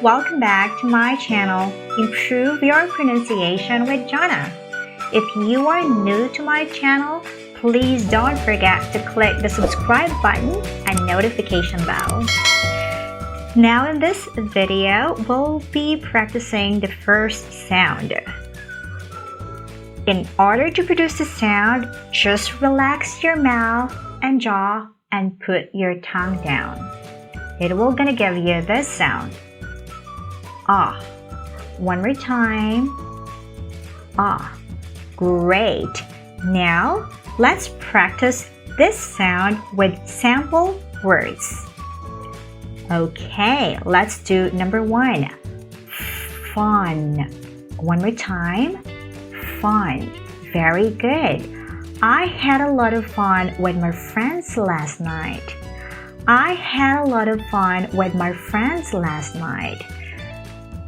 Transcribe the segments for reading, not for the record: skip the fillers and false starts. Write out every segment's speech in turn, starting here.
Welcome back to my channel, Improve Your Pronunciation with Jana. If you are new to my channel, please don't forget to click the subscribe button and notification bell. Now in this video, we'll be practicing the first sound. In order to produce the sound, just relax your mouth and jaw and put your tongue down. It will gonna give you this sound. Ah. One more time. Ah. Great. Now, let's practice this sound with sample words. Okay, let's do number 1. Fun. One more time. Fun. Very good. I had a lot of fun with my friends last night. I had a lot of fun with my friends last night.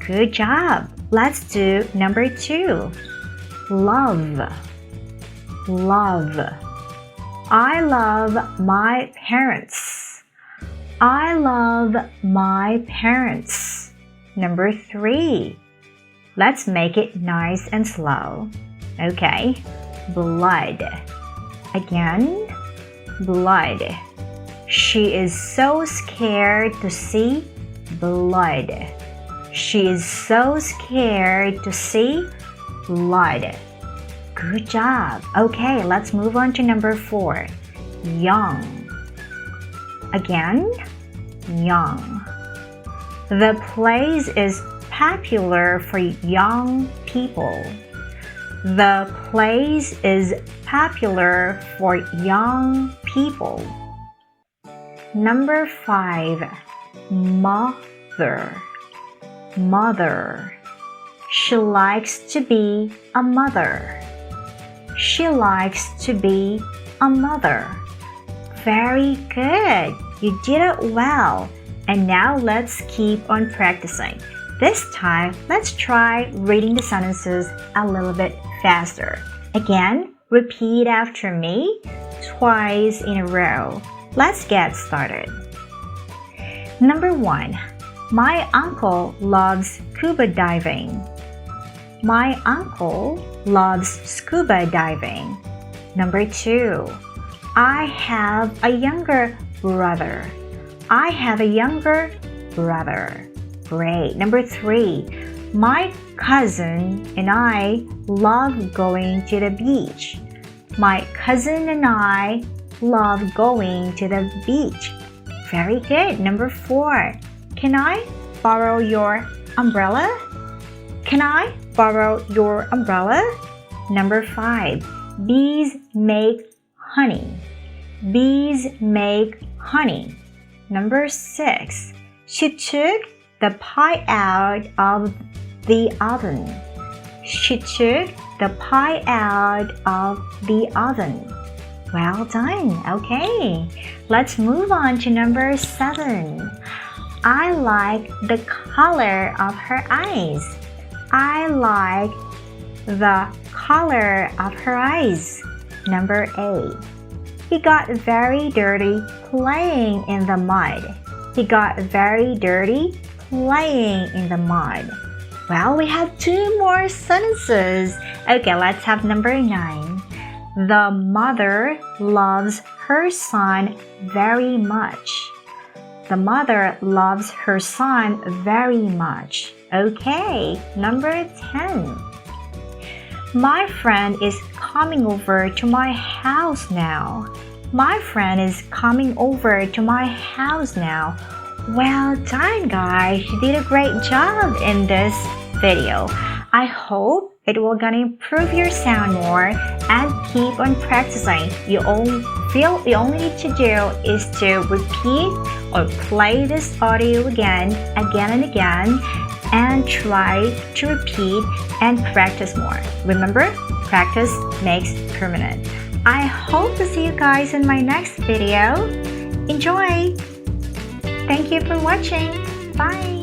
Good job. Let's do number 2. Love. Love. I love my parents. I love my parents. Number 3. Let's make it nice and slow. Okay. Blood. Again. Blood. She is so scared to see blood. She is so scared to see blood. Good job. Okay, let's move on to number 4. Young. Again, young. The place is popular for young people. The place is popular for young people. Number 5. Mother. Mother. She likes to be a mother. She likes to be a mother. Very good. You did it well. And now let's keep on practicing. This time, let's try reading the sentences a little bit faster. Again, repeat after me twice in a row. Let's get started. Number 1. My uncle loves scuba diving. My uncle loves scuba diving. Number 2. I have a younger brother. I have a younger brother. Great. Number 3. My cousin and I love going to the beach. My cousin and I love going to the beach. Very good. Number 4. Can I borrow your umbrella? Can I borrow your umbrella? Number 5. Bees make honey. Bees make honey. Number 6. She took the pie out of the oven. She took the pie out of the oven. Well done. Okay, let's move on to number 7. I like the color of her eyes. I like the color of her eyes. Number 8. He got very dirty playing in the mud. He got very dirty playing in the mud. Well, we have 2 more sentences. Okay, let's have number 9. The mother loves her son very much. The mother loves her son very much. Okay, number 10. My friend is coming over to my house now. My friend is coming over to my house now. Well done, guys. You did a great job in this video. I hope it will gonna improve your sound more and keep on practicing. The only need to do is to repeat or play this audio again and again and try to repeat and practice more. Remember, practice makes permanent. I hope to see you guys in my next video. Enjoy! Thank you for watching. Bye!